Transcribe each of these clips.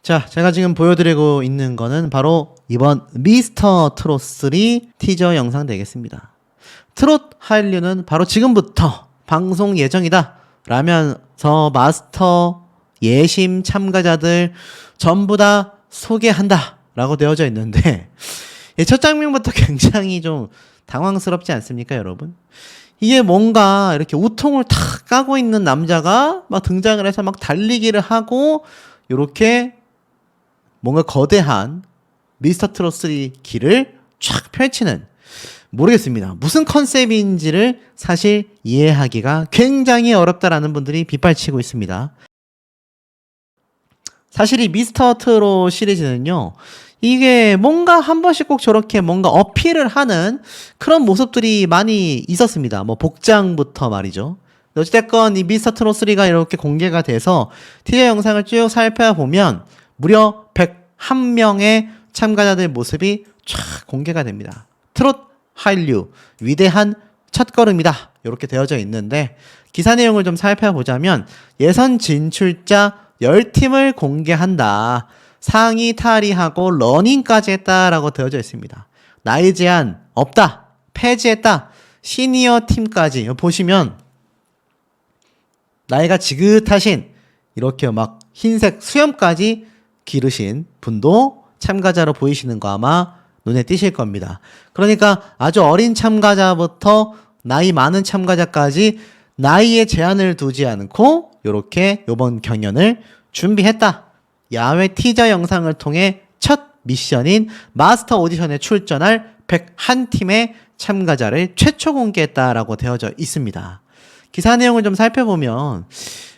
자, 제가 지금 보여드리고 있는 거는 바로 이번 미스터 트롯 3 티저 영상 되겠습니다. 트롯 한류는 바로 지금부터 방송 예정이다 라면서 마스터 예심 참가자들 전부 다 소개한다 라고 되어져 있는데 첫 장면부터 굉장히 좀 당황스럽지 않습니까, 여러분? 이게 뭔가 이렇게 우통을 탁 까고 있는 남자가 막 등장을 해서 막 달리기를 하고 이렇게 뭔가 거대한 미스터 트롯 3 길을 쫙 펼치는, 모르겠습니다. 무슨 컨셉인지를 사실 이해하기가 굉장히 어렵다라는 분들이 빗발치고 있습니다. 사실 이 미스터 트롯 시리즈는요, 이게 뭔가 한 번씩 꼭 저렇게 뭔가 어필을 하는 그런 모습들이 많이 있었습니다. 뭐 복장부터 말이죠. 어찌됐건 이 미스터 트롯 3가 이렇게 공개가 돼서 티저 영상을 쭉 살펴보면 무려 101명의 참가자들 모습이 쫙 공개가 됩니다. 트롯 한류 위대한 첫걸음이다 이렇게 되어져 있는데, 기사 내용을 좀 살펴보자면 예선 진출자 10팀을 공개한다. 상위 탈의하고 러닝까지 했다라고 되어져 있습니다. 나이 제한 없다. 폐지했다. 시니어 팀까지 보시면 나이가 지긋하신 이렇게 막 흰색 수염까지 기르신 분도 참가자로 보이시는 거 아마 눈에 띄실 겁니다. 그러니까 아주 어린 참가자부터 나이 많은 참가자까지 나이에 제한을 두지 않고 이렇게 이번 경연을 준비했다. 야외 티저 영상을 통해 첫 미션인 마스터 오디션에 출전할 101팀의 참가자를 최초 공개했다라고 되어져 있습니다. 기사 내용을 좀 살펴보면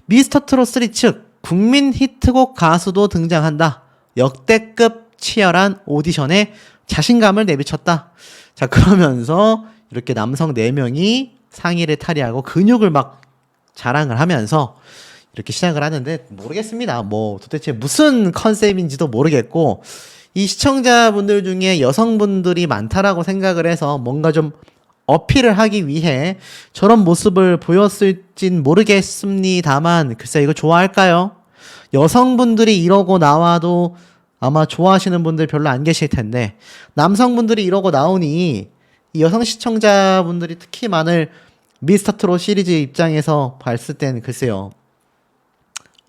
미스터 트롯 3 측 국민 히트곡 가수도 등장한다. 역대급 치열한 오디션에 자신감을 내비쳤다. 자, 그러면서 이렇게 남성 4명이 상의를 탈의하고 근육을 막 자랑을 하면서 이렇게 시작을 하는데, 모르겠습니다. 뭐 도대체 무슨 컨셉인지도 모르겠고, 이 시청자분들 중에 여성분들이 많다라고 생각을 해서 뭔가 좀 어필을 하기 위해 저런 모습을 보였을진 모르겠습니다만, 글쎄 이거 좋아할까요? 여성분들이 이러고 나와도 아마 좋아하시는 분들 별로 안 계실 텐데, 남성분들이 이러고 나오니 이 여성 시청자분들이 특히 많을 미스터 트롯 시리즈 입장에서 봤을 때는 글쎄요,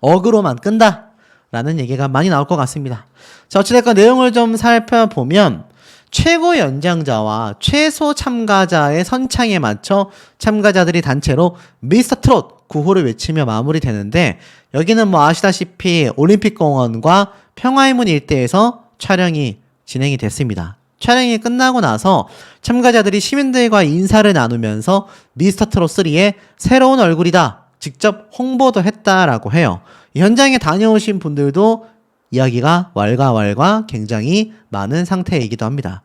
어그로만 끈다 라는 얘기가 많이 나올 것 같습니다. 자, 어찌됐건 내용을 좀 살펴보면 최고 연장자와 최소 참가자의 선창에 맞춰 참가자들이 단체로 미스터 트롯 구호를 외치며 마무리되는데, 여기는 뭐 아시다시피 올림픽공원과 평화의문 일대에서 촬영이 진행이 됐습니다. 촬영이 끝나고 나서 참가자들이 시민들과 인사를 나누면서 미스터 트롯 3의 새로운 얼굴이다 직접 홍보도 했다라고 해요. 현장에 다녀오신 분들도 이야기가 왈가왈가 굉장히 많은 상태이기도 합니다.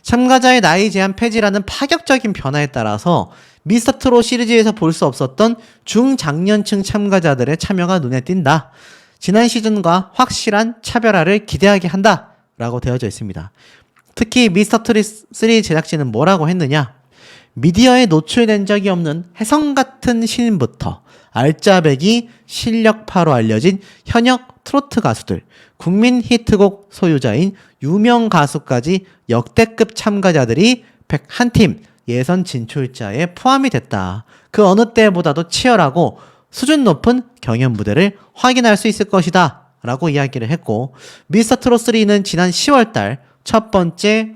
참가자의 나이 제한 폐지라는 파격적인 변화에 따라서 미스터 트롯 시리즈에서 볼 수 없었던 중장년층 참가자들의 참여가 눈에 띈다. 지난 시즌과 확실한 차별화를 기대하게 한다 라고 되어져 있습니다. 특히 미스터 트롯 3 제작진은 뭐라고 했느냐, 미디어에 노출된 적이 없는 혜성같은 신인부터 알짜배기 실력파로 알려진 현역 트로트 가수들, 국민 히트곡 소유자인 유명 가수까지 역대급 참가자들이 101팀 예선 진출자에 포함이 됐다. 그 어느 때보다도 치열하고 수준 높은 경연 무대를 확인할 수 있을 것이다 라고 이야기를 했고, 미스터 트롯 3는 지난 10월달 첫 번째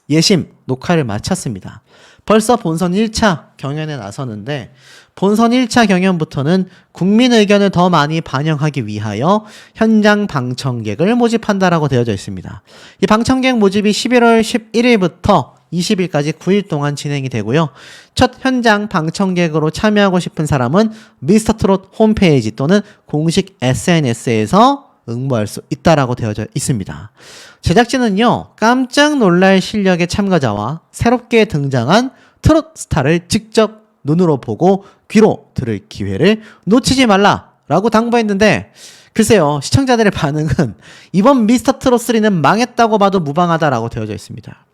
예심 녹화를 마쳤습니다. 벌써 본선 1차 경연에 나서는데, 본선 1차 경연부터는 국민 의견을 더 많이 반영하기 위하여 현장 방청객을 모집한다라고 되어져 있습니다. 이 방청객 모집이 11월 11일부터 20일까지 9일 동안 진행이 되고요. 첫 현장 방청객으로 참여하고 싶은 사람은 미스터 트롯 홈페이지 또는 공식 SNS에서 응모할 수 있다라고 되어져 있습니다. 제작진은요, 깜짝 놀랄 실력의 참가자와 새롭게 등장한 트롯 스타를 직접 눈으로 보고 귀로 들을 기회를 놓치지 말라라고 당부했는데, 글쎄요, 시청자들의 반응은 이번 미스터 트롯 3는 망했다고 봐도 무방하다라고 되어져 있습니다.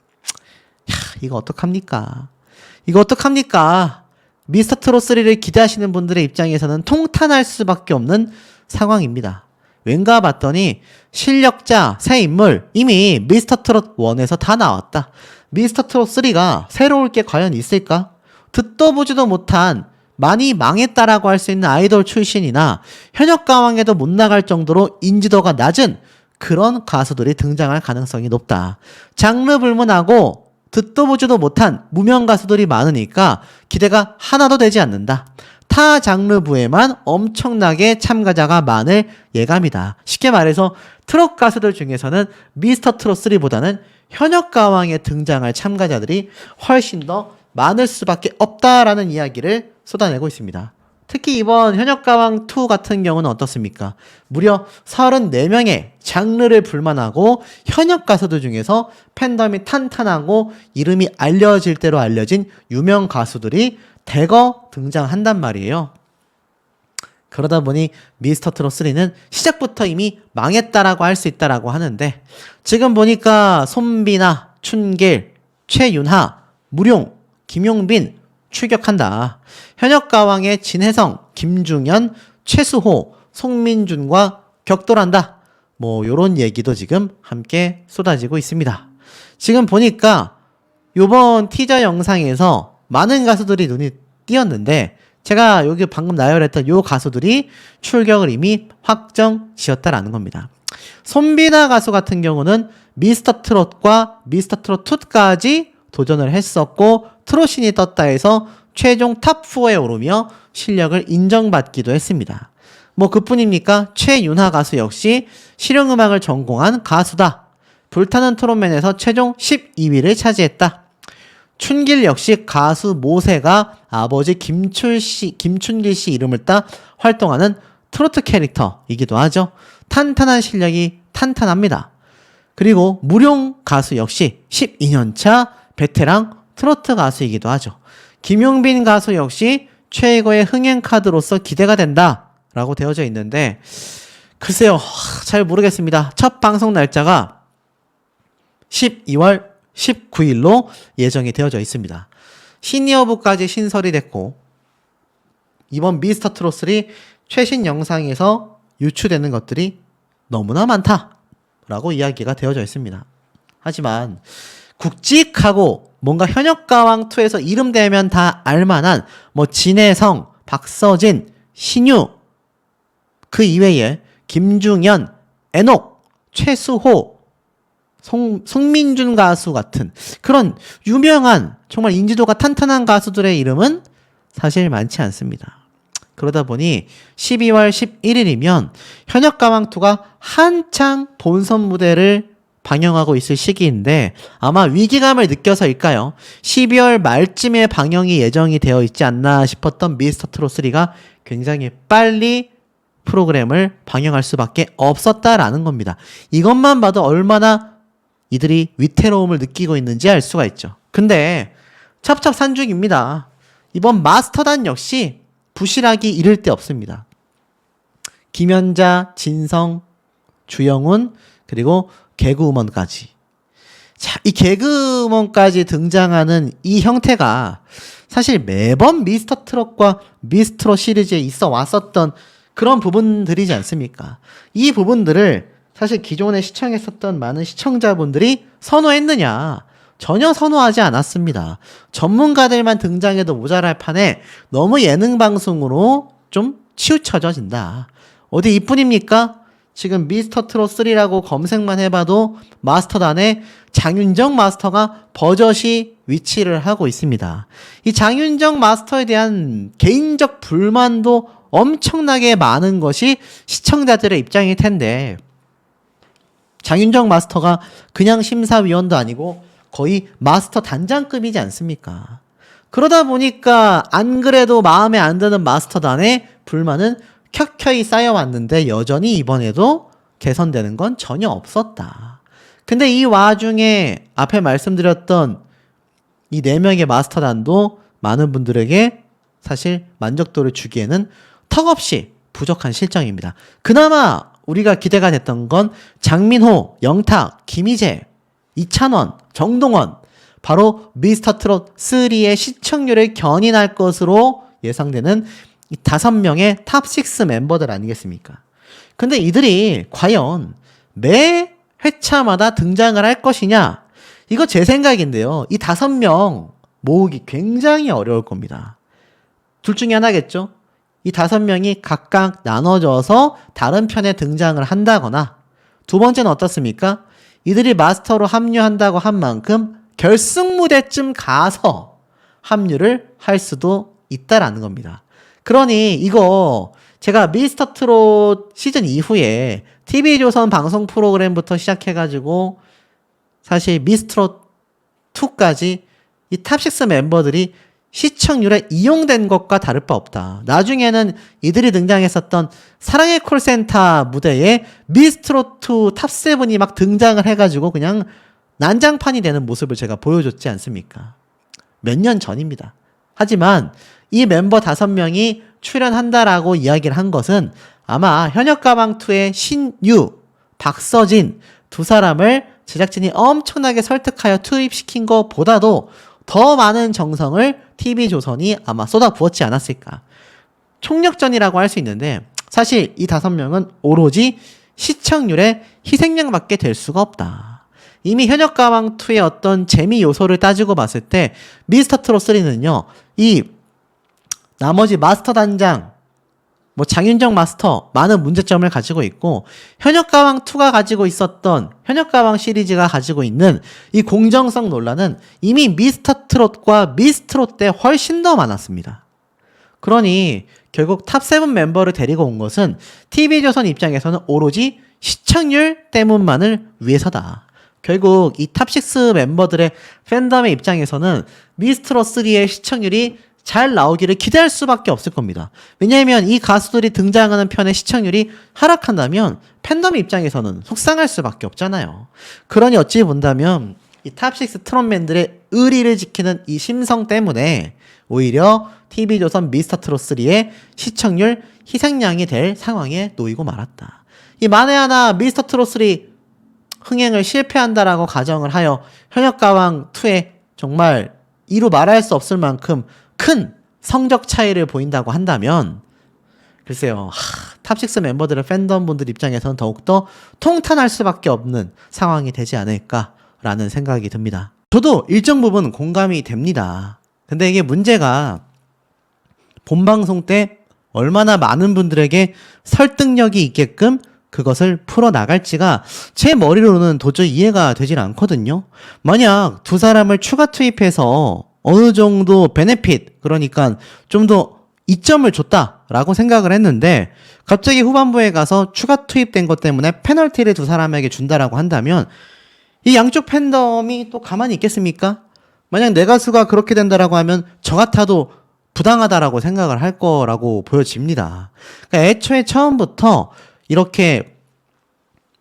이거 어떡합니까? 이거 어떡합니까? 미스터 트롯 3를 기대하시는 분들의 입장에서는 통탄할 수밖에 없는 상황입니다. 왠가 봤더니 실력자, 새 인물 이미 미스터 트롯 1에서 다 나왔다. 미스터 트롯 3가 새로울 게 과연 있을까? 듣도 보지도 못한 많이 망했다라고 할 수 있는 아이돌 출신이나 현역가왕에도 못 나갈 정도로 인지도가 낮은 그런 가수들이 등장할 가능성이 높다. 장르 불문하고 듣도 보지도 못한 무명 가수들이 많으니까 기대가 하나도 되지 않는다. 타 장르부에만 엄청나게 참가자가 많을 예감이다. 쉽게 말해서 트롯 가수들 중에서는 미스터 트롯 3보다는 현역가왕에 등장할 참가자들이 훨씬 더 많을 수밖에 없다라는 이야기를 쏟아내고 있습니다. 특히 이번 현역가왕 2 같은 경우는 어떻습니까? 무려 34명의 장르를 불만하고 현역 가수들 중에서 팬덤이 탄탄하고 이름이 알려질 대로 알려진 유명 가수들이 대거 등장한단 말이에요. 그러다 보니 미스터 트롯 3는 시작부터 이미 망했다라고 할 수 있다라고 하는데 지금 보니까 손비나 춘길, 최윤하, 무룡, 김용빈 출격한다. 현역가왕의 진혜성, 김중현, 최수호, 송민준과 격돌한다. 뭐 요런 얘기도 지금 함께 쏟아지고 있습니다. 지금 보니까 요번 티저 영상에서 많은 가수들이 눈이 띄었는데 제가 여기 방금 나열했던 요 가수들이 출격을 이미 확정 지었다라는 겁니다. 손비나 가수 같은 경우는 미스터 트롯과 미스터 트롯 2까지 도전을 했었고 트롯신이 떴다 해서 최종 탑4에 오르며 실력을 인정받기도 했습니다. 뭐 그뿐입니까? 최윤하 가수 역시 실용음악을 전공한 가수다. 불타는 트롯맨에서 최종 12위를 차지했다. 춘길 역시 가수 모세가 아버지 김춘길 씨 이름을 따 활동하는 트로트 캐릭터이기도 하죠. 탄탄한 실력이 탄탄합니다. 그리고 무룡 가수 역시 12년차 베테랑 트로트 가수이기도 하죠. 김용빈 가수 역시 최고의 흥행 카드로서 기대가 된다 라고 되어져 있는데 글쎄요, 잘 모르겠습니다. 첫 방송 날짜가 12월 19일로 예정이 되어져 있습니다. 시니어부까지 신설이 됐고 이번 미스터 트롯 3 최신 영상에서 유추되는 것들이 너무나 많다라고 이야기가 되어져 있습니다. 하지만 굵직하고 뭔가 현역가왕 2에서 이름 대면 다 알만한 뭐 진혜성, 박서진, 신유 그 이외에 김중현, 애녹, 최수호, 송민준 가수 같은 그런 유명한 정말 인지도가 탄탄한 가수들의 이름은 사실 많지 않습니다. 그러다 보니 12월 11일이면 현역가왕2가 한창 본선 무대를 방영하고 있을 시기인데 아마 위기감을 느껴서일까요? 12월 말쯤에 방영이 예정이 되어 있지 않나 싶었던 미스터 트롯 3가 굉장히 빨리 프로그램을 방영할 수밖에 없었다라는 겁니다. 이것만 봐도 얼마나 이들이 위태로움을 느끼고 있는지 알 수가 있죠. 근데 첩첩산중입니다. 이번 마스터단 역시 부실하기 이를 데 없습니다. 김연자, 진성, 주영훈 그리고 개그우먼까지. 자, 이 개그우먼까지 등장하는 이 형태가 사실 매번 미스터 트롯과 미스트롯 시리즈에 있어 왔었던 그런 부분들이지 않습니까? 이 부분들을 사실 기존에 시청했었던 많은 시청자분들이 선호했느냐? 전혀 선호하지 않았습니다. 전문가들만 등장해도 모자랄 판에 너무 예능 방송으로 좀 치우쳐진다. 어디 이뿐입니까? 지금 미스터 트롯 3라고 검색만 해봐도 마스터단에 장윤정 마스터가 버젓이 위치를 하고 있습니다. 이 장윤정 마스터에 대한 개인적 불만도 엄청나게 많은 것이 시청자들의 입장일 텐데 장윤정 마스터가 그냥 심사위원도 아니고 거의 마스터 단장급이지 않습니까? 그러다 보니까 안 그래도 마음에 안 드는 마스터단의 불만은 켜켜이 쌓여왔는데 여전히 이번에도 개선되는 건 전혀 없었다. 근데 이 와중에 앞에 말씀드렸던 이 4명의 마스터단도 많은 분들에게 사실 만족도를 주기에는 턱없이 부족한 실정입니다. 그나마 우리가 기대가 됐던 건 장민호, 영탁, 김희재, 이찬원, 정동원 바로 미스터 트롯 3의 시청률을 견인할 것으로 예상되는 이 5명의 탑6 멤버들 아니겠습니까? 근데 이들이 과연 매 회차마다 등장을 할 것이냐? 이거 제 생각인데요. 이 5명 모으기 굉장히 어려울 겁니다. 둘 중에 하나겠죠? 이 5명이 각각 나눠져서 다른 편에 등장을 한다거나, 두 번째는 어떻습니까? 이들이 마스터로 합류한다고 한 만큼 결승 무대쯤 가서 합류를 할 수도 있다라는 겁니다. 그러니 이거 제가 미스터 트롯 시즌 이후에 TV조선 방송 프로그램부터 시작해가지고 사실 미스터 트롯 2까지 이 탑6 멤버들이 시청률에 이용된 것과 다를 바 없다. 나중에는 이들이 등장했었던 사랑의 콜센터 무대에 미스트롯2 탑7이 막 등장을 해가지고 그냥 난장판이 되는 모습을 제가 보여줬지 않습니까? 몇 년 전입니다. 하지만 이 멤버 5명이 출연한다라고 이야기를 한 것은 아마 현역가방2의 신유, 박서진 두 사람을 제작진이 엄청나게 설득하여 투입시킨 것보다도 더 많은 정성을 TV조선이 아마 쏟아부었지 않았을까. 총력전이라고 할 수 있는데 사실 이 5명은 오로지 시청률의 희생양밖에 될 수가 없다. 이미 현역가왕2의 어떤 재미 요소를 따지고 봤을 때 미스터 트롯 3는요. 이 나머지 마스터 단장, 뭐 장윤정 마스터 많은 문제점을 가지고 있고 현역가왕2가 가지고 있었던 현역가왕 시리즈가 가지고 있는 이 공정성 논란은 이미 미스터 트롯과 미스트롯 때 훨씬 더 많았습니다. 그러니 결국 탑7 멤버를 데리고 온 것은 TV조선 입장에서는 오로지 시청률 때문만을 위해서다. 결국 이 탑6 멤버들의 팬덤의 입장에서는 미스트롯 3의 시청률이 잘 나오기를 기대할 수밖에 없을 겁니다. 왜냐하면 이 가수들이 등장하는 편의 시청률이 하락한다면 팬덤 입장에서는 속상할 수밖에 없잖아요. 그러니 어찌 본다면 이 탑6 트롯맨들의 의리를 지키는 이 심성 때문에 오히려 TV조선 미스터 트롯 3의 시청률 희생양이 될 상황에 놓이고 말았다. 이 만에 하나 미스터 트롯 3 흥행을 실패한다라고 가정을 하여 현역가왕 2의 정말 이루 말할 수 없을 만큼 큰 성적 차이를 보인다고 한다면 글쎄요. 탑6 멤버들의 팬덤분들 입장에서는 더욱더 통탄할 수밖에 없는 상황이 되지 않을까라는 생각이 듭니다. 저도 일정 부분 공감이 됩니다. 근데 이게 문제가 본방송 때 얼마나 많은 분들에게 설득력이 있게끔 그것을 풀어나갈지가 제 머리로는 도저히 이해가 되질 않거든요. 만약 두 사람을 추가 투입해서 어느 정도 베네핏, 그러니까 좀 더 이점을 줬다라고 생각을 했는데 갑자기 후반부에 가서 추가 투입된 것 때문에 페널티를 두 사람에게 준다라고 한다면 이 양쪽 팬덤이 또 가만히 있겠습니까? 만약 내 가수가 그렇게 된다라고 하면 저 같아도 부당하다라고 생각을 할 거라고 보여집니다. 그러니까 애초에 처음부터 이렇게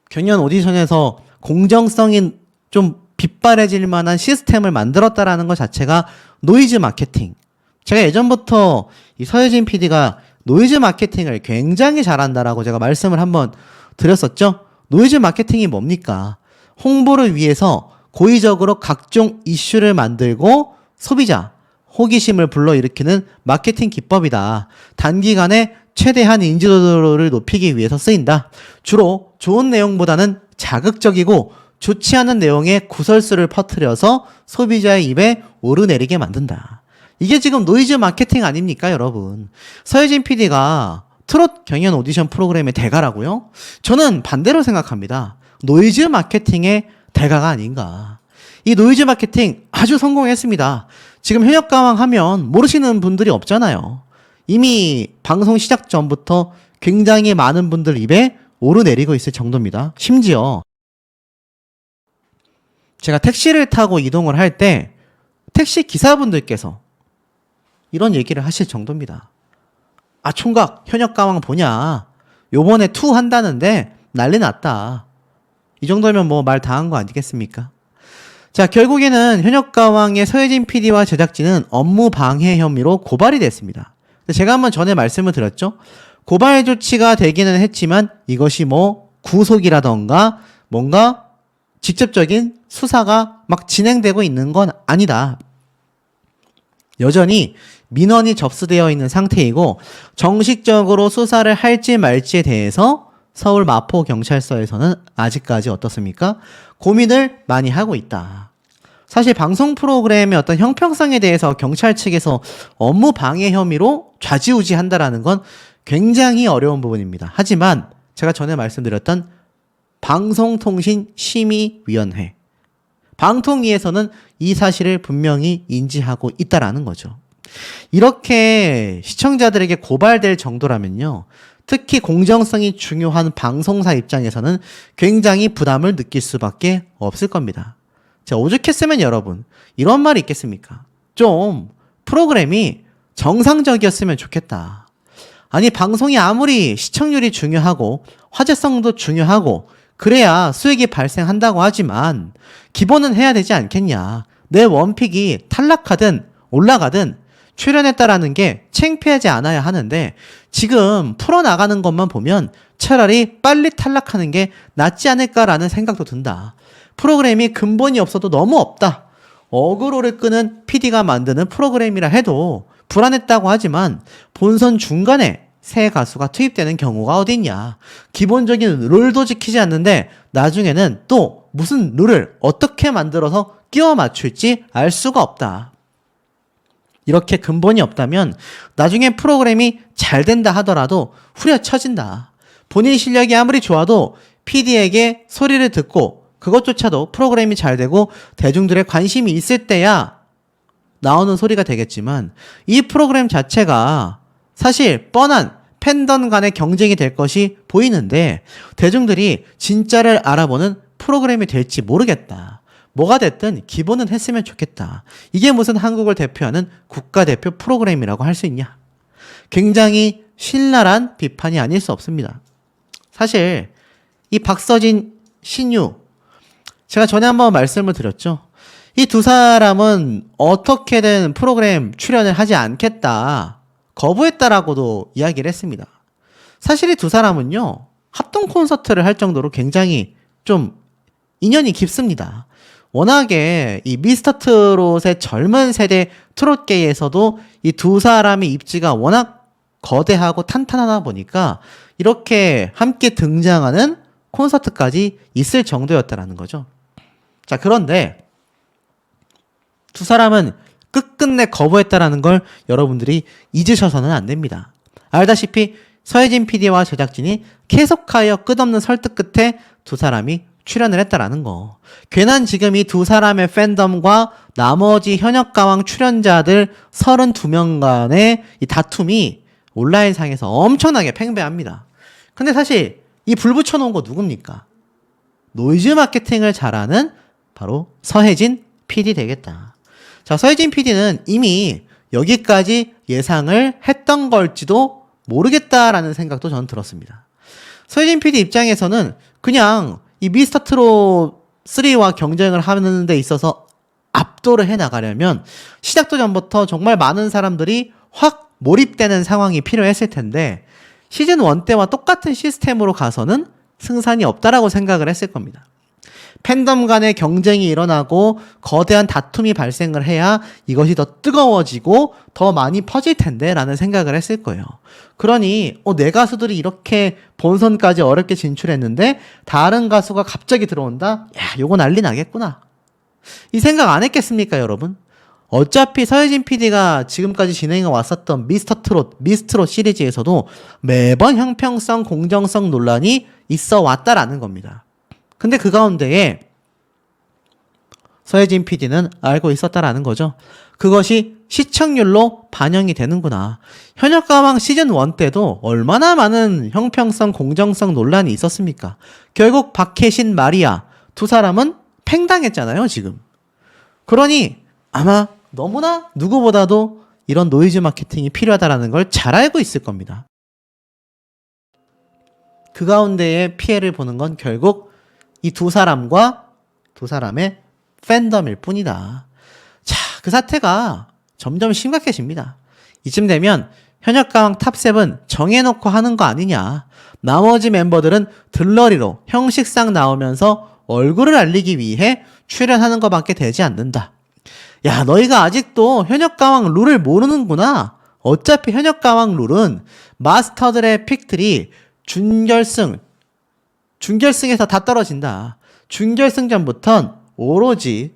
경연 오디션에서 공정성이 좀 빗바래질 만한 시스템을 만들었다라는 것 자체가 노이즈 마케팅. 제가 예전부터 이 서혜진 PD가 노이즈 마케팅을 굉장히 잘한다라고 제가 말씀을 한번 드렸었죠. 노이즈 마케팅이 뭡니까? 홍보를 위해서 고의적으로 각종 이슈를 만들고 소비자 호기심을 불러일으키는 마케팅 기법이다. 단기간에 최대한 인지도를 높이기 위해서 쓰인다. 주로 좋은 내용보다는 자극적이고 좋지 않은 내용의 구설수를 퍼뜨려서 소비자의 입에 오르내리게 만든다. 이게 지금 노이즈 마케팅 아닙니까, 여러분? 서혜진 PD가 트롯 경연 오디션 프로그램의 대가라고요? 저는 반대로 생각합니다. 노이즈 마케팅의 대가가 아닌가. 이 노이즈 마케팅 아주 성공했습니다. 지금 현역가왕 하면 모르시는 분들이 없잖아요. 이미 방송 시작 전부터 굉장히 많은 분들 입에 오르내리고 있을 정도입니다. 심지어 제가 택시를 타고 이동을 할 때 택시 기사분들께서 이런 얘기를 하실 정도입니다. 아, 총각 현역가왕 보냐? 요번에 2 한다는데 난리 났다. 이 정도면 뭐 말 다 한 거 아니겠습니까? 자, 결국에는 현역가왕의 서혜진 PD와 제작진은 업무 방해 혐의로 고발이 됐습니다. 제가 한번 전에 말씀을 드렸죠. 고발 조치가 되기는 했지만 이것이 뭐 구속이라던가 뭔가 직접적인 수사가 막 진행되고 있는 건 아니다. 여전히 민원이 접수되어 있는 상태이고 정식적으로 수사를 할지 말지에 대해서 서울 마포경찰서에서는 아직까지 어떻습니까? 고민을 많이 하고 있다. 사실 방송 프로그램의 어떤 형평성에 대해서 경찰 측에서 업무 방해 혐의로 좌지우지한다라는 건 굉장히 어려운 부분입니다. 하지만 제가 전에 말씀드렸던 방송통신심의위원회, 방통위에서는 이 사실을 분명히 인지하고 있다라는 거죠. 이렇게 시청자들에게 고발될 정도라면요, 특히 공정성이 중요한 방송사 입장에서는 굉장히 부담을 느낄 수밖에 없을 겁니다. 자, 오죽했으면 여러분, 이런 말이 있겠습니까? 좀 프로그램이 정상적이었으면 좋겠다. 아니, 방송이 아무리 시청률이 중요하고 화제성도 중요하고 그래야 수익이 발생한다고 하지만 기본은 해야 되지 않겠냐. 내 원픽이 탈락하든 올라가든 출연했다라는 게 창피하지 않아야 하는데, 지금 풀어나가는 것만 보면 차라리 빨리 탈락하는 게 낫지 않을까라는 생각도 든다. 프로그램이 근본이 없어도 너무 없다. 어그로를 끄는 PD가 만드는 프로그램이라 해도 불안했다고 하지만 본선 중간에 새 가수가 투입되는 경우가 어딨냐. 기본적인 룰도 지키지 않는데 나중에는 또 무슨 룰을 어떻게 만들어서 끼워 맞출지 알 수가 없다. 이렇게 근본이 없다면 나중에 프로그램이 잘 된다 하더라도 후려쳐진다. 본인 실력이 아무리 좋아도 PD에게 소리를 듣고 그것조차도 프로그램이 잘 되고 대중들의 관심이 있을 때야 나오는 소리가 되겠지만, 이 프로그램 자체가 사실 뻔한 팬덤 간의 경쟁이 될 것이 보이는데 대중들이 진짜를 알아보는 프로그램이 될지 모르겠다. 뭐가 됐든 기본은 했으면 좋겠다. 이게 무슨 한국을 대표하는 국가대표 프로그램이라고 할 수 있냐. 굉장히 신랄한 비판이 아닐 수 없습니다. 사실 이 박서진, 신유, 제가 전에 한번 말씀을 드렸죠. 이 두 사람은 어떻게든 프로그램 출연을 하지 않겠다, 거부했다라고도 이야기를 했습니다. 사실 이 두 사람은요, 합동 콘서트를 할 정도로 굉장히 좀 인연이 깊습니다. 워낙에 이 미스터 트롯의 젊은 세대 트롯계에서도 이 두 사람의 입지가 워낙 거대하고 탄탄하다 보니까 이렇게 함께 등장하는 콘서트까지 있을 정도였다라는 거죠. 자, 그런데 두 사람은 끝끝내 거부했다라는 걸 여러분들이 잊으셔서는 안 됩니다. 알다시피 서혜진 PD와 제작진이 계속하여 끝없는 설득 끝에 두 사람이 출연을 했다라는 거. 괜한 지금 이 두 사람의 팬덤과 나머지 현역가왕 출연자들 32명 간의 이 다툼이 온라인상에서 엄청나게 팽배합니다. 근데 사실 이 불 붙여놓은 거 누굽니까? 노이즈 마케팅을 잘하는 바로 서혜진 PD 되겠다. 자, 서혜진 PD는 이미 여기까지 예상을 했던 걸지도 모르겠다라는 생각도 저는 들었습니다. 서혜진 PD 입장에서는 그냥 이 미스터 트롯 3와 경쟁을 하는 데 있어서 압도를 해 나가려면 시작도 전부터 정말 많은 사람들이 확 몰입되는 상황이 필요했을 텐데, 시즌 1 때와 똑같은 시스템으로 가서는 승산이 없다라고 생각을 했을 겁니다. 팬덤 간의 경쟁이 일어나고 거대한 다툼이 발생을 해야 이것이 더 뜨거워지고 더 많이 퍼질 텐데 라는 생각을 했을 거예요. 그러니 내 가수들이 이렇게 본선까지 어렵게 진출했는데 다른 가수가 갑자기 들어온다? 야, 요거 난리 나겠구나. 이 생각 안 했겠습니까, 여러분? 어차피 서혜진 PD가 지금까지 진행해 왔었던 미스터 트롯, 미스트롯 시리즈에서도 매번 형평성, 공정성 논란이 있어 왔다라는 겁니다. 근데 그 가운데에 서혜진 PD는 알고 있었다라는 거죠. 그것이 시청률로 반영이 되는구나. 현역가왕 시즌 1 때도 얼마나 많은 형평성, 공정성 논란이 있었습니까? 결국 박혜신, 마리아 두 사람은 팽당했잖아요, 지금. 그러니 아마 너무나 누구보다도 이런 노이즈 마케팅이 필요하다는 걸 잘 알고 있을 겁니다. 그 가운데에 피해를 보는 건 결국 이 두 사람과 두 사람의 팬덤일 뿐이다. 자, 그 사태가 점점 심각해집니다. 이쯤 되면 현역가왕 탑7 정해놓고 하는 거 아니냐. 나머지 멤버들은 들러리로 형식상 나오면서 얼굴을 알리기 위해 출연하는 것밖에 되지 않는다. 야, 너희가 아직도 현역가왕 룰을 모르는구나. 어차피 현역가왕 룰은 마스터들의 픽들이 준결승, 준결승에서 다 떨어진다. 준결승전부턴 오로지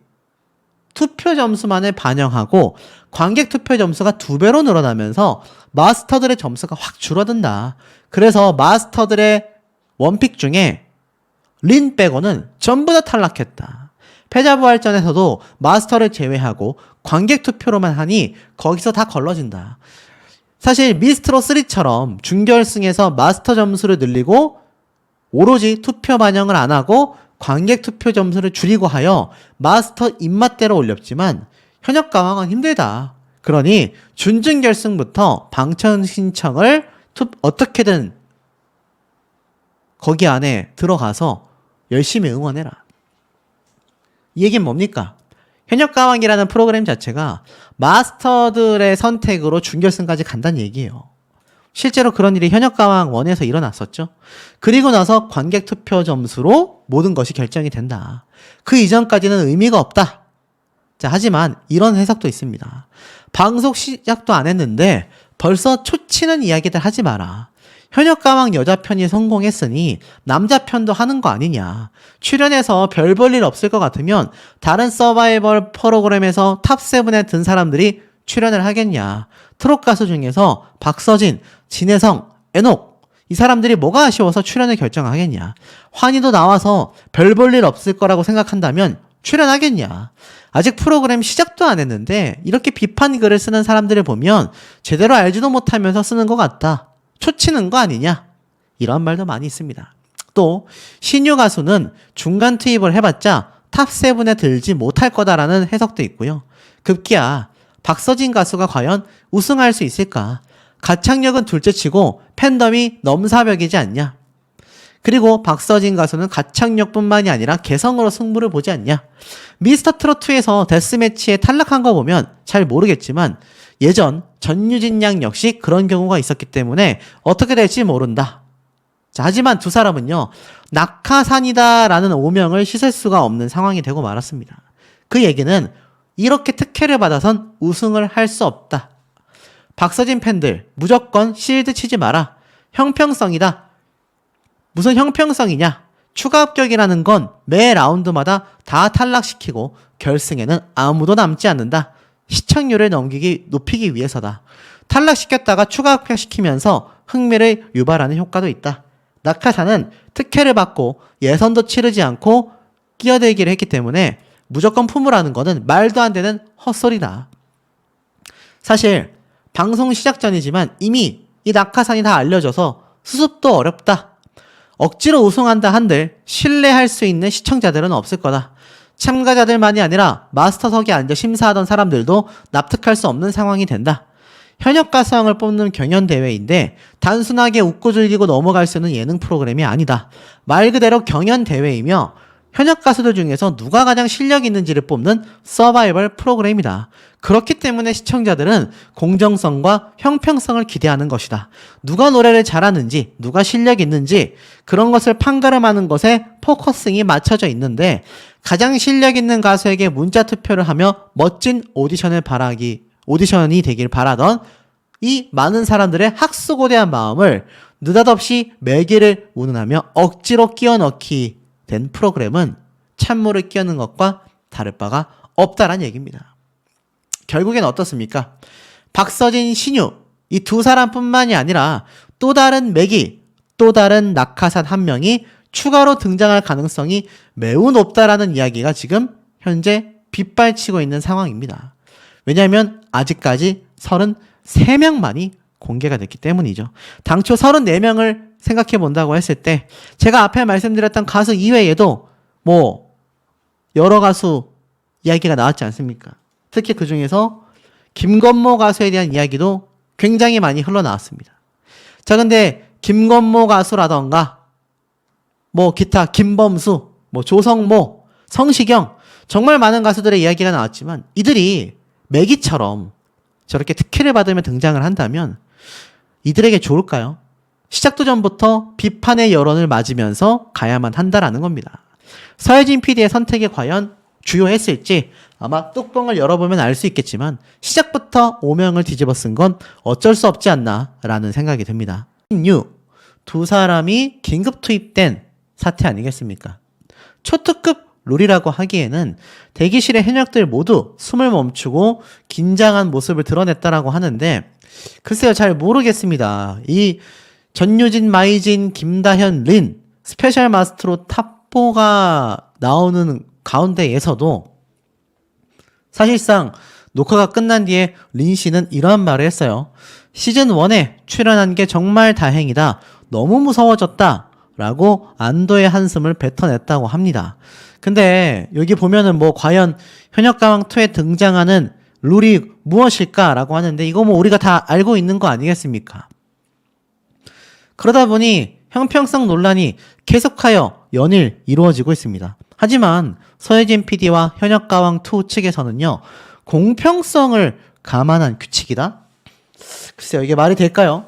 투표 점수만을 반영하고 관객 투표 점수가 2배로 늘어나면서 마스터들의 점수가 확 줄어든다. 그래서 마스터들의 원픽 중에 린 빼고는 전부 다 탈락했다. 패자부활전에서도 마스터를 제외하고 관객 투표로만 하니 거기서 다 걸러진다. 사실 미스트로 3처럼 준결승에서 마스터 점수를 늘리고 오로지 투표 반영을 안 하고 관객 투표 점수를 줄이고 하여 마스터 입맛대로 올렸지만 현역 가왕은 힘들다. 그러니 준준결승부터 방청 신청을 어떻게든 거기 안에 들어가서 열심히 응원해라. 이 얘기는 뭡니까? 현역 가왕이라는 프로그램 자체가 마스터들의 선택으로 준결승까지 간다는 얘기예요. 실제로 그런 일이 현역 가왕 1에서 일어났었죠. 그리고 나서 관객 투표 점수로 모든 것이 결정이 된다. 그 이전까지는 의미가 없다. 자, 하지만 이런 해석도 있습니다. 방송 시작도 안 했는데 벌써 초치는 이야기들 하지 마라. 현역 가왕 여자 편이 성공했으니 남자 편도 하는 거 아니냐. 출연해서 별 볼 일 없을 것 같으면 다른 서바이벌 프로그램에서 탑7에 든 사람들이 출연을 하겠냐. 트롯 가수 중에서 박서진, 진혜성, 애녹 이 사람들이 뭐가 아쉬워서 출연을 결정하겠냐. 환희도 나와서 별 볼 일 없을 거라고 생각한다면 출연하겠냐. 아직 프로그램 시작도 안 했는데 이렇게 비판 글을 쓰는 사람들을 보면 제대로 알지도 못하면서 쓰는 것 같다. 초치는 거 아니냐. 이런 말도 많이 있습니다. 또 신유 가수는 중간 투입을 해봤자 탑7에 들지 못할 거다라는 해석도 있고요. 급기야 박서진 가수가 과연 우승할 수 있을까? 가창력은 둘째치고 팬덤이 넘사벽이지 않냐? 그리고 박서진 가수는 가창력뿐만이 아니라 개성으로 승부를 보지 않냐? 미스터 트롯2에서 데스매치에 탈락한 거 보면 잘 모르겠지만 예전 전유진 양 역시 그런 경우가 있었기 때문에 어떻게 될지 모른다. 자, 하지만 두 사람은요, 낙하산이다라는 오명을 씻을 수가 없는 상황이 되고 말았습니다. 그 얘기는 이렇게 특혜를 받아선 우승을 할 수 없다. 박서진 팬들 무조건 실드 치지 마라. 형평성이다. 무슨 형평성이냐? 추가 합격이라는 건 매 라운드마다 다 탈락시키고 결승에는 아무도 남지 않는다. 시청률을 높이기 위해서다. 탈락시켰다가 추가 합격시키면서 흥미를 유발하는 효과도 있다. 낙하산은 특혜를 받고 예선도 치르지 않고 끼어들기를 했기 때문에 무조건 품으라는 거는 말도 안 되는 헛소리다. 사실 방송 시작 전이지만 이미 이 낙하산이 다 알려져서 수습도 어렵다. 억지로 우승한다 한들 신뢰할 수 있는 시청자들은 없을 거다. 참가자들만이 아니라 마스터석에 앉아 심사하던 사람들도 납득할 수 없는 상황이 된다. 현역 가수왕을 뽑는 경연대회인데 단순하게 웃고 즐기고 넘어갈 수 있는 예능 프로그램이 아니다. 말 그대로 경연대회이며 현역 가수들 중에서 누가 가장 실력 있는지를 뽑는 서바이벌 프로그램이다. 그렇기 때문에 시청자들은 공정성과 형평성을 기대하는 것이다. 누가 노래를 잘하는지, 누가 실력 있는지 그런 것을 판가름하는 것에 포커싱이 맞춰져 있는데 가장 실력 있는 가수에게 문자 투표를 하며 멋진 오디션이 되길 바라던 이 많은 사람들의 학수고대한 마음을 느닷없이 매기를 운운하며 억지로 끼워넣기 된 프로그램은 찬물을 끼얹는 것과 다를 바가 없다란 얘기입니다. 결국엔 어떻습니까? 박서진, 신유 이 두 사람뿐만이 아니라 또 다른 매기, 또 다른 낙하산 한 명이 추가로 등장할 가능성이 매우 높다라는 이야기가 지금 현재 빗발치고 있는 상황입니다. 왜냐하면 아직까지 33명만이 공개가 됐기 때문이죠. 당초 34명을 생각해 본다고 했을 때 제가 앞에 말씀드렸던 가수 이외에도 뭐 여러 가수 이야기가 나왔지 않습니까? 특히 그 중에서 김건모 가수에 대한 이야기도 굉장히 많이 흘러나왔습니다. 자, 근데 김건모 가수라던가 뭐 기타 김범수, 뭐 조성모, 성시경 정말 많은 가수들의 이야기가 나왔지만 이들이 매기처럼 저렇게 특혜를 받으며 등장을 한다면 이들에게 좋을까요? 시작도 전부터 비판의 여론을 맞으면서 가야만 한다라는 겁니다. 서혜진 PD의 선택이 과연 주요했을지 아마 뚜껑을 열어보면 알 수 있겠지만 시작부터 오명을 뒤집어 쓴 건 어쩔 수 없지 않나 라는 생각이 듭니다. 두 사람이 긴급 투입된 사태 아니겠습니까? 초특급 룰이라고 하기에는 대기실의 현역들 모두 숨을 멈추고 긴장한 모습을 드러냈다라고 하는데 글쎄요, 잘 모르겠습니다. 이 전유진, 마이진, 김다현, 린 스페셜 마스터로 탑4가 나오는 가운데에서도 사실상 녹화가 끝난 뒤에 린 씨는 이러한 말을 했어요. 시즌 1에 출연한 게 정말 다행이다. 너무 무서워졌다. 라고 안도의 한숨을 뱉어냈다고 합니다. 근데 여기 보면은 뭐 과연 현역가왕2에 등장하는 룰이 무엇일까라고 하는데 이거 뭐 우리가 다 알고 있는 거 아니겠습니까? 그러다 보니 형평성 논란이 계속하여 연일 이루어지고 있습니다. 하지만 서혜진 PD와 현역가왕2 측에서는요, 공평성을 감안한 규칙이다? 글쎄요, 이게 말이 될까요?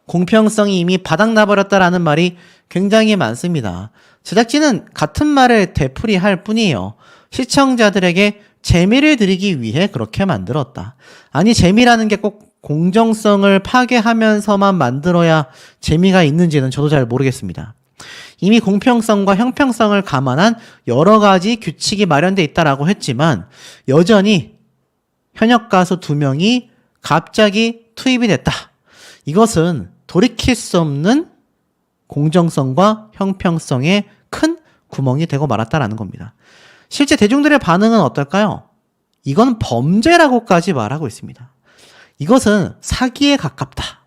공평성이 이미 바닥나버렸다라는 말이 굉장히 많습니다. 제작진은 같은 말을 되풀이할 뿐이에요. 시청자들에게 재미를 드리기 위해 그렇게 만들었다. 아니, 재미라는 게 꼭 공정성을 파괴하면서만 만들어야 재미가 있는지는 저도 잘 모르겠습니다. 이미 공평성과 형평성을 감안한 여러 가지 규칙이 마련되어 있다라고 했지만 여전히 현역 가수 2명이 갑자기 투입이 됐다. 이것은 돌이킬 수 없는 공정성과 형평성에 큰 구멍이 되고 말았다라는 겁니다. 실제 대중들의 반응은 어떨까요? 이건 범죄라고까지 말하고 있습니다. 이것은 사기에 가깝다.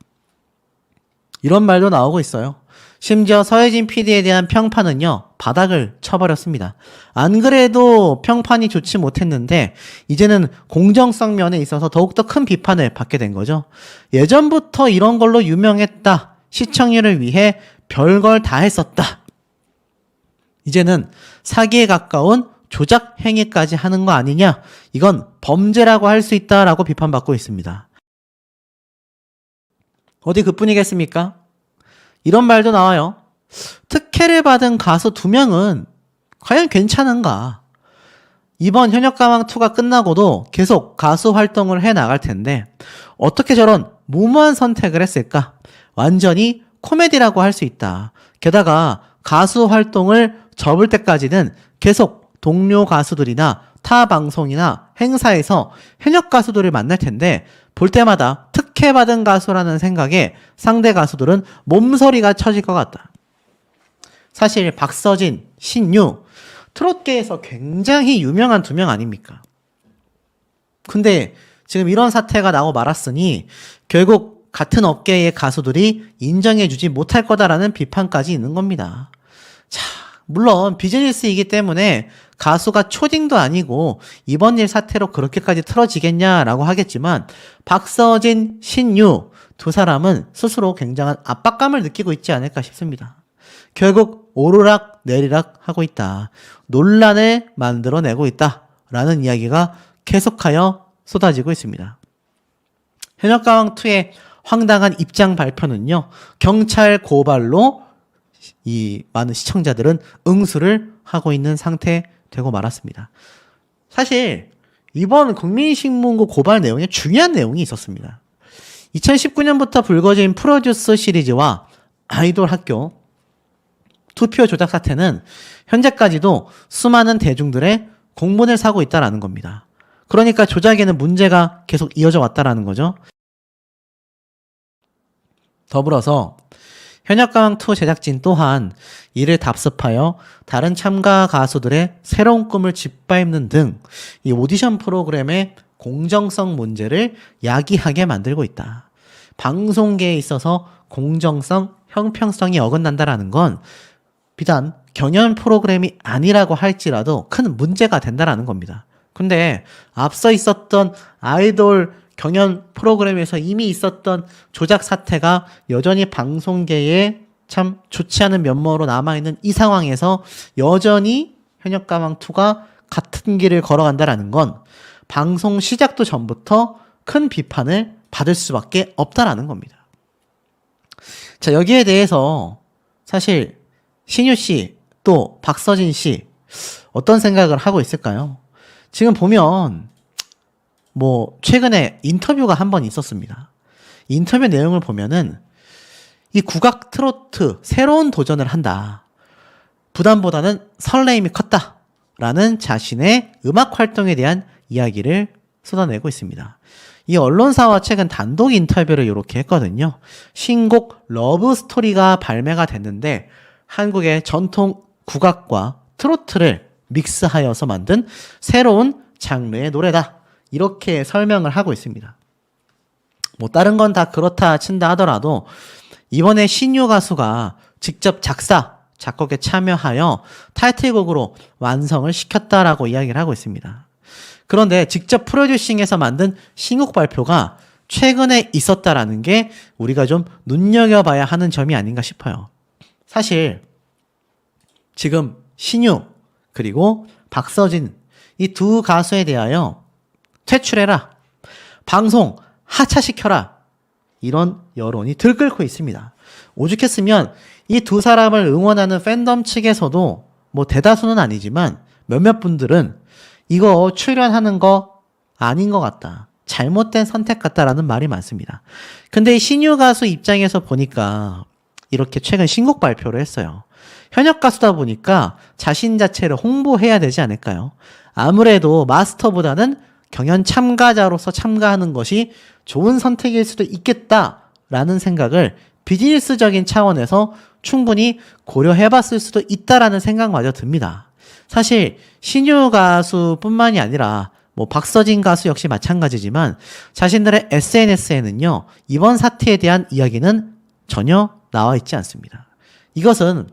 이런 말도 나오고 있어요. 심지어 서혜진 PD에 대한 평판은요, 바닥을 쳐버렸습니다. 안 그래도 평판이 좋지 못했는데 이제는 공정성 면에 있어서 더욱더 큰 비판을 받게 된 거죠. 예전부터 이런 걸로 유명했다. 시청률을 위해 별걸 다 했었다. 이제는 사기에 가까운 조작 행위까지 하는 거 아니냐? 이건 범죄라고 할 수 있다라고 비판받고 있습니다. 어디 그뿐이겠습니까? 이런 말도 나와요. 특혜를 받은 가수 2명은 과연 괜찮은가? 이번 현역가왕2가 끝나고도 계속 가수 활동을 해나갈 텐데 어떻게 저런 무모한 선택을 했을까? 완전히 코미디라고 할 수 있다. 게다가 가수 활동을 접을 때까지는 계속 동료 가수들이나 타 방송이나 행사에서 현역 가수들을 만날 텐데 볼 때마다 특혜받은 가수라는 생각에 상대 가수들은 몸서리가 쳐질 것 같다. 사실 박서진, 신유, 트롯계에서 굉장히 유명한 2명 아닙니까? 근데 지금 이런 사태가 나고 말았으니 결국 같은 업계의 가수들이 인정해주지 못할 거다라는 비판까지 있는 겁니다. 자, 물론 비즈니스이기 때문에 가수가 초딩도 아니고 이번 일 사태로 그렇게까지 틀어지겠냐라고 하겠지만 박서진, 신유 2사람은 스스로 굉장한 압박감을 느끼고 있지 않을까 싶습니다. 결국 오르락 내리락 하고 있다. 논란을 만들어내고 있다라는 이야기가 계속하여 쏟아지고 있습니다. 현역가왕2의 황당한 입장 발표는요, 경찰 고발로 이 많은 시청자들은 응수를 하고 있는 상태 되고 말았습니다. 사실 이번 국민신문고 고발 내용에 중요한 내용이 있었습니다. 2019년부터 불거진 프로듀스 시리즈와 아이돌 학교 투표 조작 사태는 현재까지도 수많은 대중들의 공분을 사고 있다는 겁니다. 그러니까 조작에는 문제가 계속 이어져 왔다는 거죠. 더불어서 현역가왕2 제작진 또한 이를 답습하여 다른 참가 가수들의 새로운 꿈을 짓밟는 등 이 오디션 프로그램의 공정성 문제를 야기하게 만들고 있다. 방송계에 있어서 공정성, 형평성이 어긋난다라는 건 비단 경연 프로그램이 아니라고 할지라도 큰 문제가 된다라는 겁니다. 근데 앞서 있었던 아이돌 경연 프로그램에서 이미 있었던 조작 사태가 여전히 방송계에 참 좋지 않은 면모로 남아있는 이 상황에서 여전히 현역가왕2가 같은 길을 걸어간다라는 건 방송 시작도 전부터 큰 비판을 받을 수밖에 없다라는 겁니다. 자, 여기에 대해서 사실 신유 씨 또 박서진 씨 어떤 생각을 하고 있을까요? 지금 보면 뭐 최근에 인터뷰가 한 번 있었습니다. 인터뷰 내용을 보면은 이 국악 트로트 새로운 도전을 한다. 부담보다는 설레임이 컸다라는 자신의 음악 활동에 대한 이야기를 쏟아내고 있습니다. 이 언론사와 최근 단독 인터뷰를 이렇게 했거든요. 신곡 러브 스토리가 발매가 됐는데 한국의 전통 국악과 트로트를 믹스하여서 만든 새로운 장르의 노래다. 이렇게 설명을 하고 있습니다. 뭐 다른 건 다 그렇다 친다 하더라도 이번에 신유 가수가 직접 작사, 작곡에 참여하여 타이틀곡으로 완성을 시켰다라고 이야기를 하고 있습니다. 그런데 직접 프로듀싱해서 만든 신곡 발표가 최근에 있었다라는 게 우리가 좀 눈여겨봐야 하는 점이 아닌가 싶어요. 사실 지금 신유 그리고 박서진 이 두 가수에 대하여 퇴출해라, 방송 하차시켜라 이런 여론이 들끓고 있습니다. 오죽했으면 이 두 사람을 응원하는 팬덤 측에서도 뭐 대다수는 아니지만 몇몇 분들은 이거 출연하는 거 아닌 것 같다, 잘못된 선택 같다라는 말이 많습니다. 근데 이 신유 가수 입장에서 보니까 이렇게 최근 신곡 발표를 했어요. 현역 가수다 보니까 자신 자체를 홍보해야 되지 않을까요? 아무래도 마스터보다는 경연 참가자로서 참가하는 것이 좋은 선택일 수도 있겠다라는 생각을 비즈니스적인 차원에서 충분히 고려해봤을 수도 있다라는 생각마저 듭니다. 사실 신유 가수뿐만이 아니라 뭐 박서진 가수 역시 마찬가지지만 자신들의 SNS에는요 이번 사태에 대한 이야기는 전혀 나와 있지 않습니다. 이것은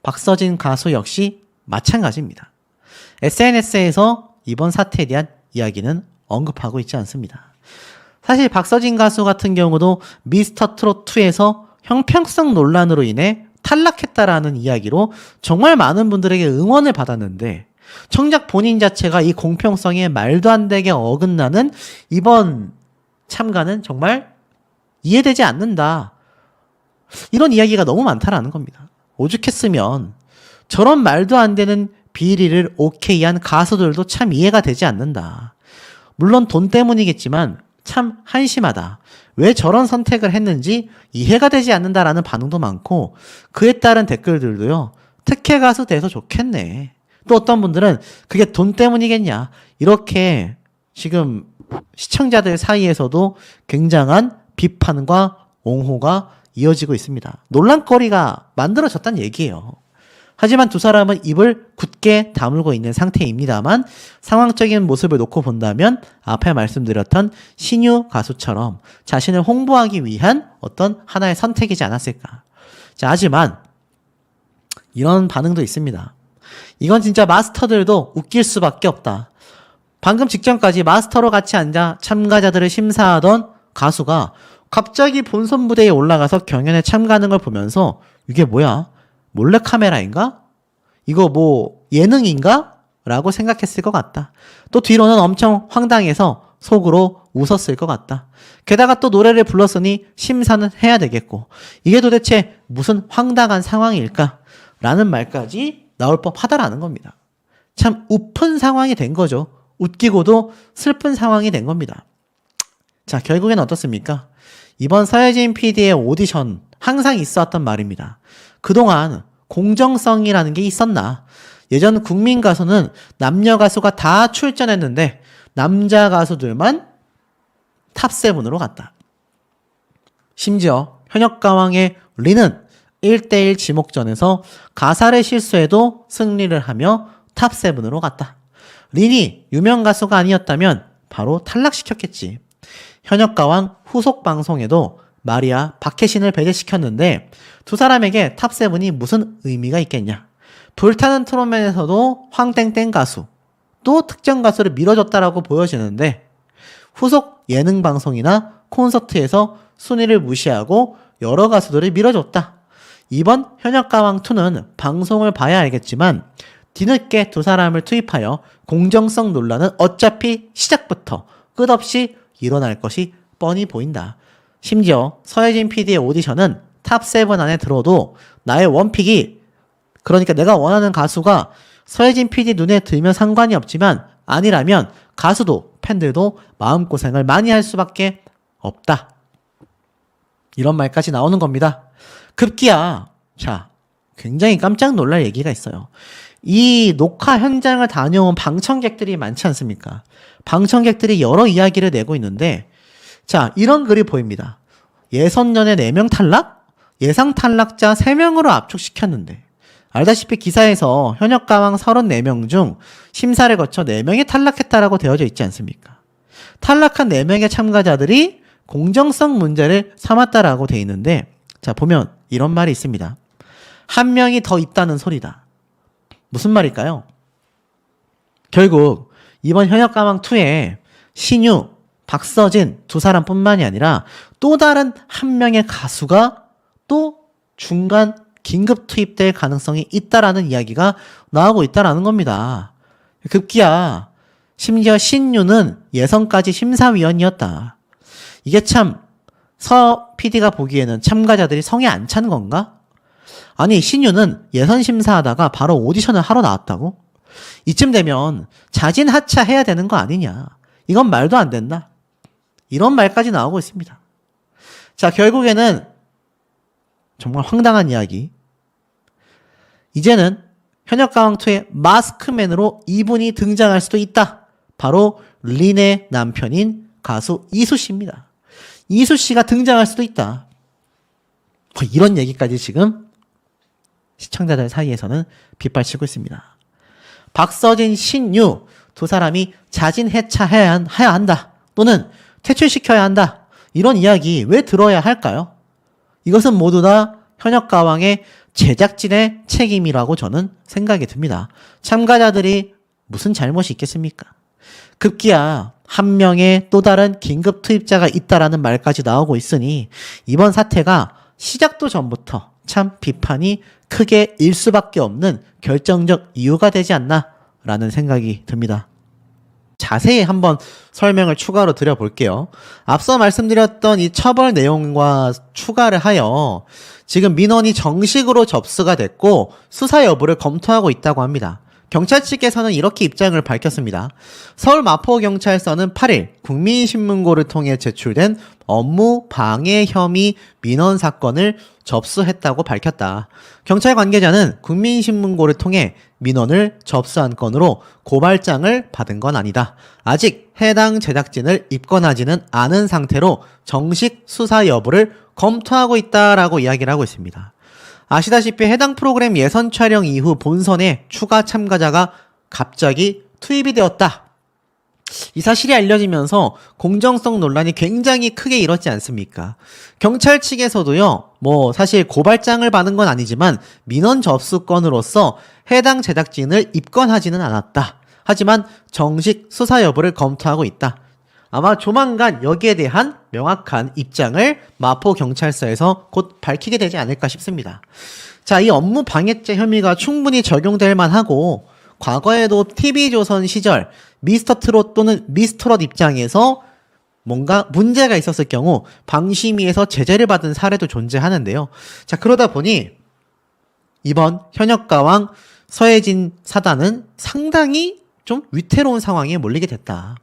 박서진 가수 역시 마찬가지입니다. SNS에서 이번 사태에 대한 이야기는 언급하고 있지 않습니다. 사실 박서진 가수 같은 경우도 미스터 트롯2에서 형평성 논란으로 인해 탈락했다라는 이야기로 정말 많은 분들에게 응원을 받았는데 정작 본인 자체가 이 공평성에 말도 안 되게 어긋나는 이번 참가는 정말 이해되지 않는다. 이런 이야기가 너무 많다라는 겁니다. 오죽했으면 저런 말도 안 되는 비리를 오케이한 가수들도 참 이해가 되지 않는다. 물론 돈 때문이겠지만 참 한심하다. 왜 저런 선택을 했는지 이해가 되지 않는다라는 반응도 많고 그에 따른 댓글들도요. 특혜 가수 돼서 좋겠네. 또 어떤 분들은 그게 돈 때문이겠냐. 이렇게 지금 시청자들 사이에서도 굉장한 비판과 옹호가 이어지고 있습니다. 논란거리가 만들어졌다는 얘기예요. 하지만 두 사람은 입을 굳게 다물고 있는 상태입니다만 상황적인 모습을 놓고 본다면 앞에 말씀드렸던 신유 가수처럼 자신을 홍보하기 위한 어떤 하나의 선택이지 않았을까. 자, 하지만 이런 반응도 있습니다. 이건 진짜 마스터들도 웃길 수밖에 없다. 방금 직전까지 마스터로 같이 앉아 참가자들을 심사하던 가수가 갑자기 본선 무대에 올라가서 경연에 참가하는 걸 보면서 이게 뭐야? 몰래카메라인가? 이거 뭐 예능인가? 라고 생각했을 것 같다. 또 뒤로는 엄청 황당해서 속으로 웃었을 것 같다. 게다가 또 노래를 불렀으니 심사는 해야 되겠고 이게 도대체 무슨 황당한 상황일까? 라는 말까지 나올 법하다라는 겁니다. 참 우픈 상황이 된 거죠. 웃기고도 슬픈 상황이 된 겁니다. 자, 결국엔 어떻습니까? 이번 서예진 PD의 오디션 항상 있었던 말입니다. 그동안 공정성이라는 게 있었나? 예전 국민 가수는 남녀 가수가 다 출전했는데 남자 가수들만 탑7으로 갔다. 심지어 현역가왕의 리는 1대1 지목전에서 가사를 실수해도 승리를 하며 탑7으로 갔다. 린이 유명 가수가 아니었다면 바로 탈락시켰겠지. 현역가왕 후속 방송에도 마리아, 박혜신을 배제시켰는데 두 사람에게 탑7이 무슨 의미가 있겠냐. 불타는 트롯맨에서도 황땡땡 가수, 또 특정 가수를 밀어줬다라고 보여지는데 후속 예능 방송이나 콘서트에서 순위를 무시하고 여러 가수들을 밀어줬다. 이번 현역가왕2는 방송을 봐야 알겠지만 뒤늦게 두 사람을 투입하여 공정성 논란은 어차피 시작부터 끝없이 일어날 것이 뻔히 보인다. 심지어 서예진 PD의 오디션은 탑7 안에 들어도 나의 원픽이, 그러니까 내가 원하는 가수가 서예진 PD 눈에 들면 상관이 없지만 아니라면 가수도 팬들도 마음고생을 많이 할 수밖에 없다. 이런 말까지 나오는 겁니다. 급기야 자, 굉장히 깜짝 놀랄 얘기가 있어요. 이 녹화 현장을 다녀온 방청객들이 많지 않습니까? 방청객들이 여러 이야기를 내고 있는데, 자, 이런 글이 보입니다. 예선전에 4명 탈락? 예상 탈락자 3명으로 압축시켰는데, 알다시피 기사에서 현역가왕 34명 중 심사를 거쳐 4명이 탈락했다라고 되어져 있지 않습니까? 탈락한 4명의 참가자들이 공정성 문제를 삼았다라고 돼 있는데, 자, 보면 이런 말이 있습니다. 한 명이 더 있다는 소리다. 무슨 말일까요? 결국 이번 현역가왕2에 신유, 박서진 두 사람뿐만이 아니라 또 다른 한 명의 가수가 또 중간 긴급 투입될 가능성이 있다라는 이야기가 나오고 있다라는 겁니다. 급기야 심지어 신유는 예선까지 심사위원이었다. 이게 참 서 PD가 보기에는 참가자들이 성에 안 찬 건가? 아니, 신유는 예선 심사하다가 바로 오디션을 하러 나왔다고? 이쯤 되면 자진 하차해야 되는 거 아니냐? 이건 말도 안 된다. 이런 말까지 나오고 있습니다. 자, 결국에는 정말 황당한 이야기. 이제는 현역가왕2의 마스크맨으로 이분이 등장할 수도 있다. 바로 린의 남편인 가수 이수 씨입니다. 이수 씨가 등장할 수도 있다. 이런 얘기까지 지금 시청자들 사이에서는 빗발치고 있습니다. 박서진, 신유 두 사람이 자진 해차해야 한다. 또는 퇴출시켜야 한다. 이런 이야기 왜 들어야 할까요? 이것은 모두 다 현역가왕의 제작진의 책임이라고 저는 생각이 듭니다. 참가자들이 무슨 잘못이 있겠습니까? 급기야 한 명의 또 다른 긴급 투입자가 있다라는 말까지 나오고 있으니 이번 사태가 시작도 전부터 참 비판이 크게 일 수밖에 없는 결정적 이유가 되지 않나라는 생각이 듭니다. 자세히 한번 설명을 추가로 드려볼게요. 앞서 말씀드렸던 이 처벌 내용과 추가를 하여 지금 민원이 정식으로 접수가 됐고 수사 여부를 검토하고 있다고 합니다. 경찰 측에서는 이렇게 입장을 밝혔습니다. 서울마포경찰서는 8일 국민신문고를 통해 제출된 업무 방해 혐의 민원 사건을 접수했다고 밝혔다. 경찰 관계자는 국민신문고를 통해 민원을 접수한 건으로 고발장을 받은 건 아니다. 아직 해당 제작진을 입건하지는 않은 상태로 정식 수사 여부를 검토하고 있다라고 이야기를 하고 있습니다. 아시다시피 해당 프로그램 예선 촬영 이후 본선에 추가 참가자가 갑자기 투입이 되었다. 이 사실이 알려지면서 공정성 논란이 굉장히 크게 일었지 않습니까? 경찰 측에서도요, 사실 고발장을 받은 건 아니지만 민원 접수건으로서 해당 제작진을 입건하지는 않았다. 하지만 정식 수사 여부를 검토하고 있다. 아마 조만간 여기에 대한 명확한 입장을 마포경찰서에서 곧 밝히게 되지 않을까 싶습니다. 자, 이 업무 방해죄 혐의가 충분히 적용될 만하고 과거에도 TV조선 시절 미스터트롯 또는 미스터롯 입장에서 뭔가 문제가 있었을 경우 방심위에서 제재를 받은 사례도 존재하는데요. 자, 그러다 보니 이번 현역가왕 서혜진 사단은 상당히 좀 위태로운 상황에 몰리게 됐다.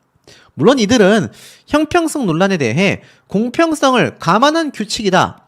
물론 이들은 형평성 논란에 대해 공평성을 감안한 규칙이다.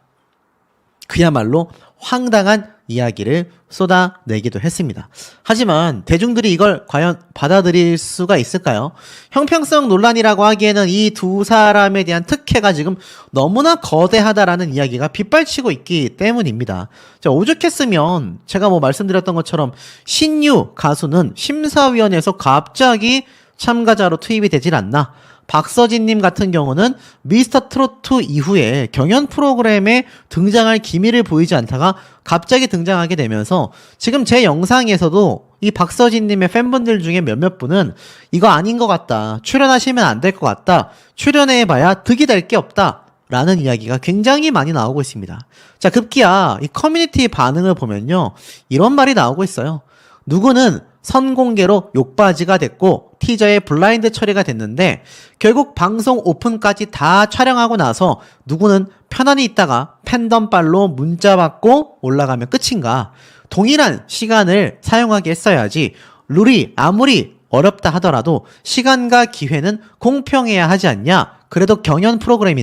그야말로 황당한 이야기를 쏟아내기도 했습니다. 하지만 대중들이 이걸 과연 받아들일 수가 있을까요? 형평성 논란이라고 하기에는 이 두 사람에 대한 특혜가 지금 너무나 거대하다라는 이야기가 빗발치고 있기 때문입니다. 자, 오죽했으면 제가 말씀드렸던 것처럼 신유 가수는 심사위원회에서 갑자기 참가자로 투입이 되질 않나. 박서진님 같은 경우는 미스터트롯2 이후에 경연 프로그램에 등장할 기미를 보이지 않다가 갑자기 등장하게 되면서 지금 제 영상에서도 이 박서진님의 팬분들 중에 몇몇 분은 이거 아닌 것 같다. 출연하시면 안 될 것 같다. 출연해봐야 득이 될 게 없다. 라는 이야기가 굉장히 많이 나오고 있습니다. 자, 급기야 이 커뮤니티 반응을 보면요. 이런 말이 나오고 있어요. 누구는 선공개로 욕바지가 됐고 티저에 블라인드 처리가 됐는데 결국 방송 오픈까지 다 촬영하고 나서 누구는 편안히 있다가 팬덤빨로 문자 받고 올라가면 끝인가. 동일한 시간을 사용하게 했어야지. 룰이 아무리 어렵다 하더라도 시간과 기회는 공평해야 하지 않냐. 그래도 경연 프로그램인데